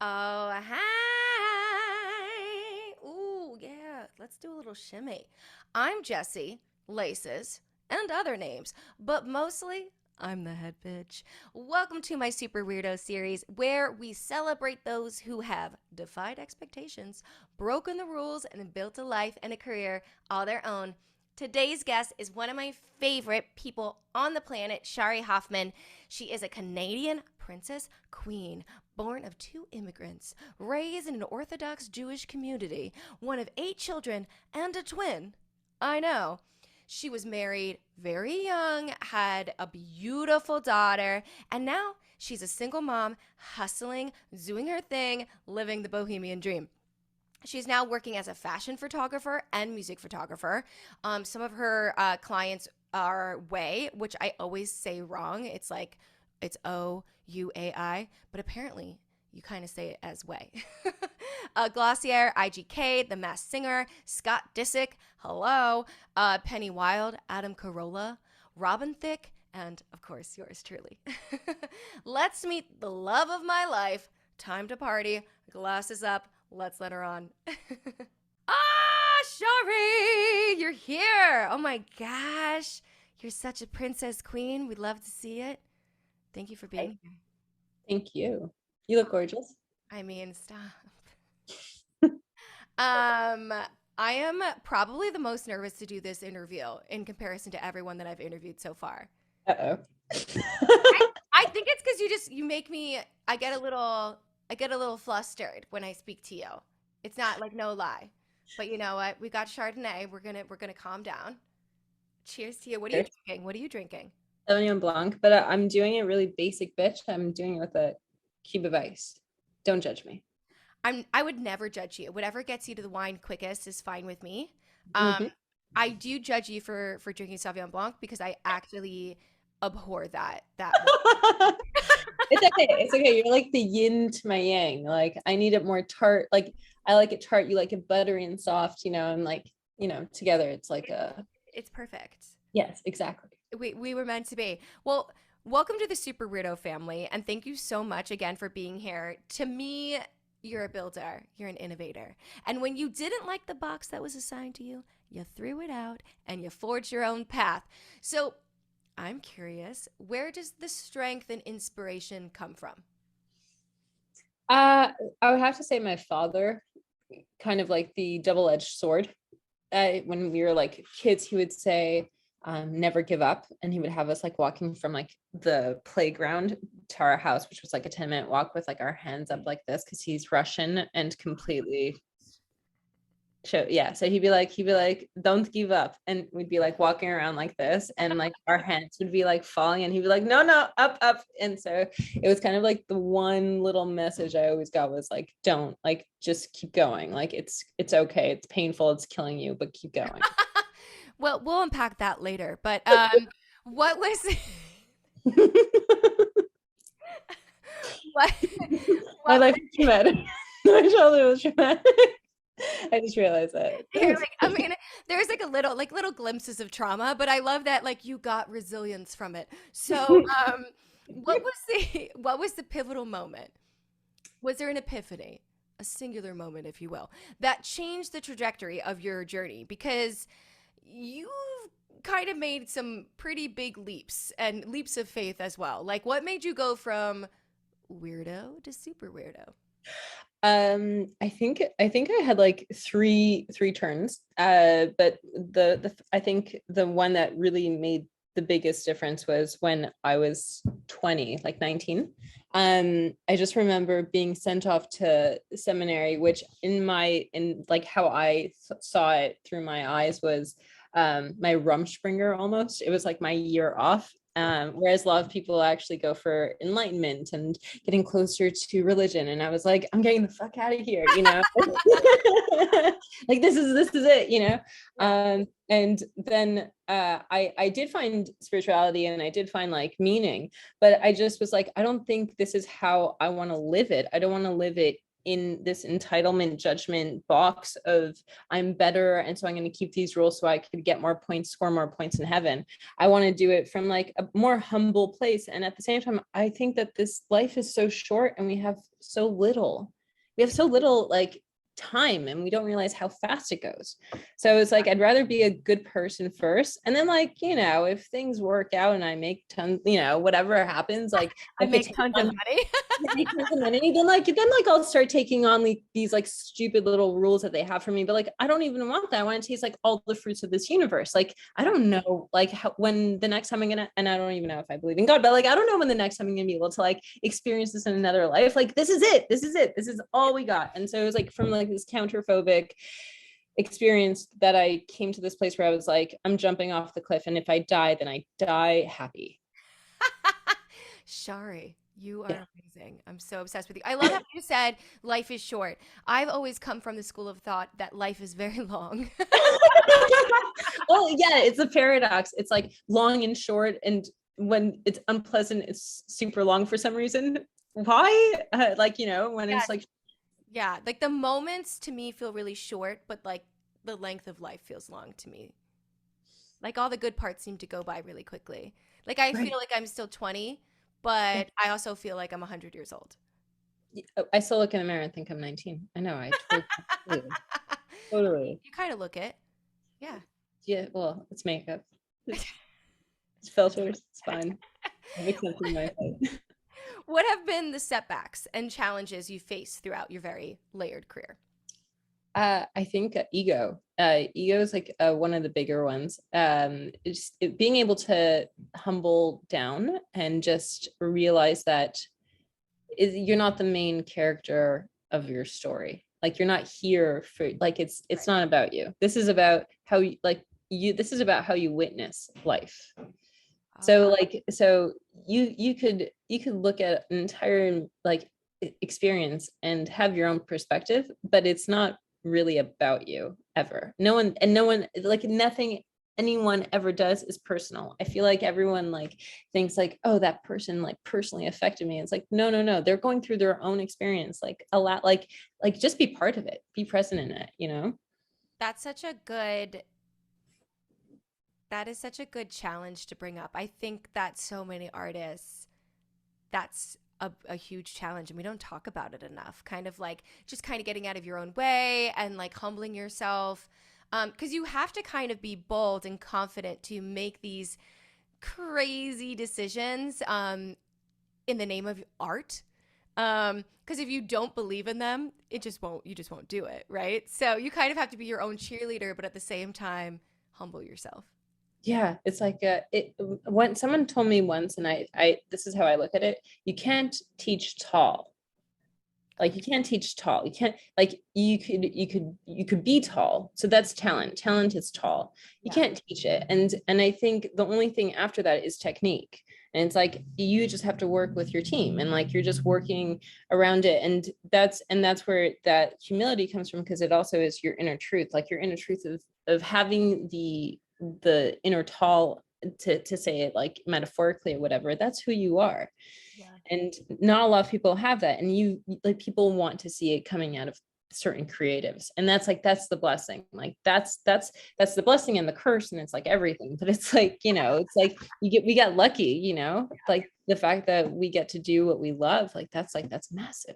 Oh, hi. Ooh, yeah. Let's do a little shimmy. I'm Jessie, Laces, and other names, but mostly I'm the head bitch. Welcome to my Super Weirdo series where we celebrate those who have defied expectations, broken the rules, and built a life and a career all their own. Today's guest is one of my favorite people on the planet, Shari Hoffman. She is a Canadian princess queen, born of two immigrants, raised in an orthodox Jewish community, one of 8 children and a twin. I know. She was married very young, had a beautiful daughter, and now she's a single mom, hustling, doing her thing, living the bohemian dream. She's now working as a fashion photographer and music photographer. Some of her clients are Way, which I always say wrong. It's Ouai, but apparently you kind of say it as Way. Glossier, IGK, The Masked Singer, Scott Dissik, hello, Penny Wild, Adam Corolla, Robin Thicke, and of course yours truly. Let's meet the love of my life. Time to party. Glasses up. Let's let her on. Shari, you're here. Oh my gosh. You're such a princess queen. We'd love to see it. Thank you for being here. Thank you. You look gorgeous. I mean, stop. Um, I am probably the most nervous to do this interview in comparison to everyone that I've interviewed so far. Uh-oh. I think it's because you make me I get a little flustered when I speak to you. It's not like no lie. But you know what? We got Chardonnay. We're gonna calm down. Cheers to you. What are you drinking? What are you drinking? Sauvignon Blanc, but I'm doing it really basic, bitch. I'm doing it with a cube of ice. Don't judge me. I would never judge you. Whatever gets you to the wine quickest is fine with me. Um, Mhm. I do judge you for drinking Sauvignon Blanc because I actually abhor that wine. It's okay. It's okay. You're like the yin to my yang. Like I need it more tart. Like I like it tart. You like it buttery and soft, and like, together it's like a It's perfect. yes, exactly. We were meant to be. Well, welcome to the Super Weirdo family, and thank you so much again for being here. To me, you're a builder, you're an innovator. And when you didn't like the box that was assigned to you, you threw it out and you forged your own path. So I'm curious, where does the strength and inspiration come from? I would have to say my father, kind of like the double-edged sword. When we were like kids, he would say, never give up. And he would have us like walking from like the playground to our house, which was like a 10-minute walk with like our hands up like this because he's Russian and completely so he'd be like, don't give up. And we'd be like walking around like this and like our hands would be like falling and he'd be like, no, no, up, up. And so it was kind of like the one little message I always got was like, don't, like, just keep going. Like it's okay. It's painful. It's killing you, but keep going. Well, we'll unpack that later. But what was what My what life was traumatic. My childhood was traumatic. I just realized that. You're like, I mean, there's like a little glimpses of trauma, but I love that like you got resilience from it. So, what was the pivotal moment? Was there an epiphany, a singular moment, if you will, that changed the trajectory of your journey? Because you've kind of made some pretty big leaps and leaps of faith as well. Like, what made you go from weirdo to super weirdo? I think I had like three turns. But the I think the one that really made the biggest difference was when I was 20, like 19. I just remember being sent off to seminary, which in like how I saw it through my eyes was my Rumspringer almost. It was like my year off. Whereas a lot of people actually go for enlightenment and getting closer to religion. And I was like, I'm getting the fuck out of here, like this is it. And then I did find spirituality and I did find like meaning, but I just was like, I don't think this is how I want to live it. I don't want to live it in this entitlement judgment box of I'm better, and so I'm going to keep these rules so I could get more points, score more points in heaven. I want to do it from like a more humble place. And at the same time, I think that this life is so short and we have so little. We have so little like time, and we don't realize how fast it goes. So it's like I'd rather be a good person first, and then like, you know, if things work out and I make tons, you know, whatever happens, like I make tons of money. then like I'll start taking on like these like stupid little rules that they have for me. But like I don't even want that. I want to taste like all the fruits of this universe. Like I don't know like how, when the next time I'm gonna, and I don't even know if I believe in God, but like I don't know when the next time I'm gonna be able to like experience this in another life. Like this is it. This is all we got. And so it was like from like this counterphobic experience that I came to this place where I was like, I'm jumping off the cliff, and if I die, then I die happy. Shari, you are amazing. I'm so obsessed with you. I love how you said life is short. I've always come from the school of thought that life is very long. Well, yeah, it's a paradox. It's like long and short, and when it's unpleasant, it's super long for some reason. Why? Like, you know, when it's like, yeah, like the moments to me feel really short, but like the length of life feels long to me. Like all the good parts seem to go by really quickly. Like I right. feel like I'm still 20, but I also feel like I'm 100 years old. I still look in the mirror and think I'm 19. I know. I totally. You kind of look it. Yeah. Yeah. Well, it's makeup. It's filters. It's fine. It makes sense in my head. What have been the setbacks and challenges you faced throughout your very layered career? I think ego. Ego is like one of the bigger ones. Being able to humble down and just realize that you're not the main character of your story. Like you're not here for like it's not about you. This is about how you like you. This is about how you witness life. So like you could look at an entire like experience and have your own perspective, but it's not really about you ever. No one like nothing anyone ever does is personal. I feel like everyone like thinks like, oh, that person like personally affected me. It's like no, they're going through their own experience, like a lot, like just be part of it, be present in it, you know. That's such a good that is such a good challenge to bring up. I think that so many artists, that's a huge challenge and we don't talk about it enough. Kind of like just kind of getting out of your own way and like humbling yourself. Because you have to kind of be bold and confident to make these crazy decisions in the name of art. Because if you don't believe in them, you just won't do it, right? So you kind of have to be your own cheerleader, but at the same time, humble yourself. Yeah, it's like it when someone told me once, and I this is how I look at it. You can't teach tall. Like you can't teach tall. You can't like you could be tall. So that's talent. Talent is tall. You Yeah. can't teach it. And I think the only thing after that is technique. And it's like you just have to work with your team, and like you're just working around it. And that's where that humility comes from, because it also is your inner truth, like your inner truth of having the inner tall, to say it like metaphorically or whatever. That's who you are. Yeah. And not a lot of people have that, and you like people want to see it coming out of certain creatives, and that's the blessing. Like that's the blessing and the curse, and it's like everything. But it's like, you know, it's like we got lucky, you know, like the fact that we get to do what we love, that's massive.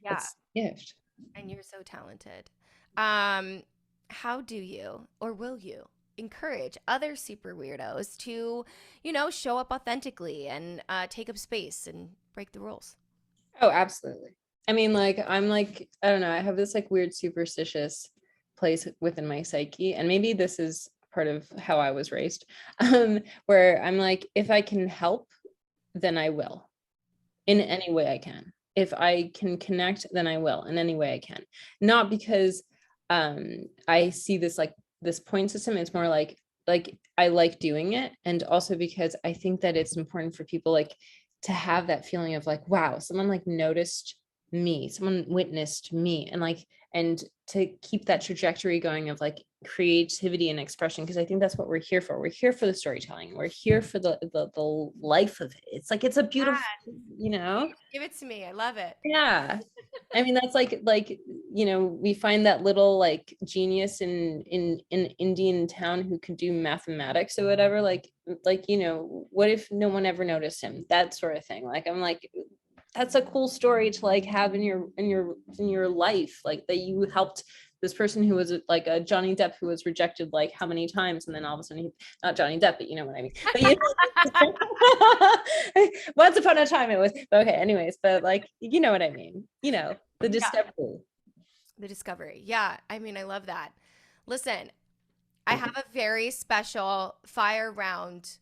Yeah. That's a gift. And you're so talented. Um, how do you or will you encourage other super weirdos to, show up authentically and take up space and break the rules? Oh, absolutely. I mean, like, I'm like, I don't know, I have this like weird superstitious place within my psyche. And maybe this is part of how I was raised, where I'm like, if I can help, then I will in any way I can. If I can connect, then I will in any way I can. Not because I see this like this point system. It's more like I like doing it. And also because I think that it's important for people like to have that feeling of like, wow, someone like noticed me, someone witnessed me, and like, and to keep that trajectory going of like creativity and expression, because I think that's what we're here for. We're here for the storytelling. We're here for the life of it. It's like it's a beautiful, you know. Give it to me. I love it. Yeah. I mean, that's like, we find that little like genius in Indian town who can do mathematics or whatever. Like, what if no one ever noticed him? That sort of thing. Like, I'm like, that's a cool story to like have in your life, like that you helped this person who was like a Johnny Depp who was rejected like how many times, and then all of a sudden not Johnny Depp, but you know what I mean. But once upon a time it was okay. Anyways, but like you know what I mean. The Yeah. discovery. The discovery. Yeah. I mean, I love that. Listen, I have a very special fire round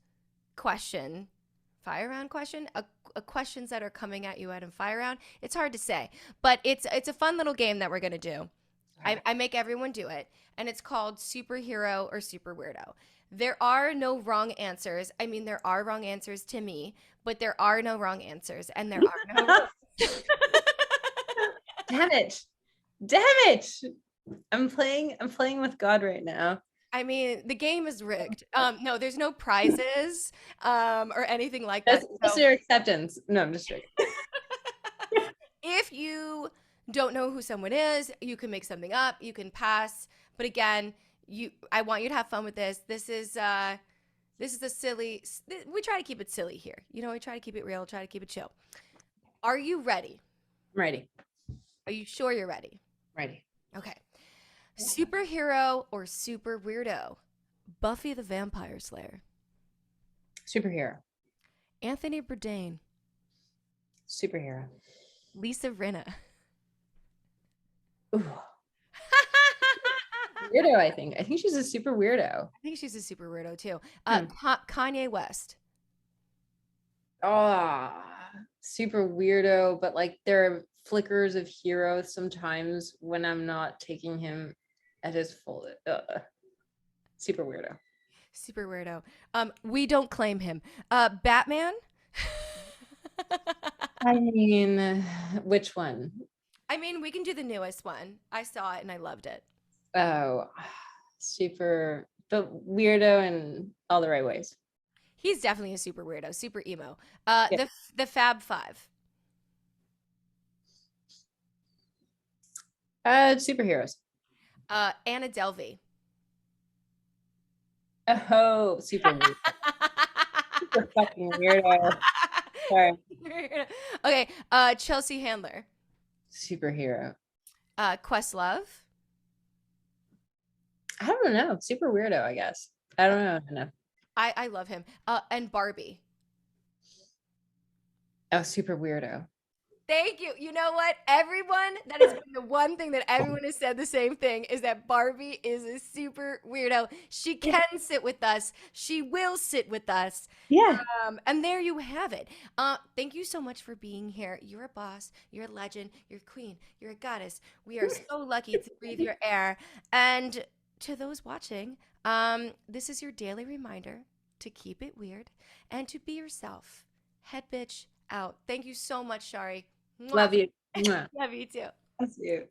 question. Fire round question? A questions that are coming at you out of fire round. It's hard to say, but it's a fun little game that we're gonna do. I make everyone do it, and it's called superhero or super weirdo. There are no wrong answers. I mean, there are wrong answers to me, but there are no wrong answers, and there are no. Damn it. Damn it. I'm playing with God right now. I mean, the game is rigged. No, there's no prizes, or anything like that. That's So your acceptance. No, I'm just joking. if you don't know who someone is, you can make something up, you can pass. But again, I want you to have fun with this. This is a silly, we try to keep it silly here. We try to keep it real, try to keep it chill. Are you ready? I'm ready. Are you sure you're ready? Ready. Okay. Superhero or super weirdo? Buffy the Vampire Slayer. Superhero. Anthony Bourdain. Superhero. Lisa Rinna. Ooh. Weirdo, I think. I think she's a super weirdo. I think she's a super weirdo too. Kanye West. Oh, super weirdo, but like there are flickers of hero sometimes when I'm not taking him at his full. Super weirdo. Super weirdo. We don't claim him. Batman. I mean, which one? I mean, we can do the newest one. I saw it and I loved it. Oh, super, but weirdo in all the right ways. He's definitely a super weirdo, super emo. Yeah. The Fab Five. Superheroes. Anna Delvey. Oh, super weird. Super fucking weirdo. Sorry. Okay. Chelsea Handler. Superhero. Questlove. I don't know. Super weirdo, I guess. I don't know. I love him. And Barbie. Oh, super weirdo. Thank you. You know what? Everyone, that has been the one thing that everyone has said the same thing is that Barbie is a super weirdo. She can sit with us. She will sit with us. Yeah. And there you have it. Thank you so much for being here. You're a boss. You're a legend. You're a queen. You're a goddess. We are so lucky to breathe your air. And to those watching, this is your daily reminder to keep it weird and to be yourself. Head bitch out. Thank you so much, Shari. Mwah. Love you. Mwah. Love you too. Love you.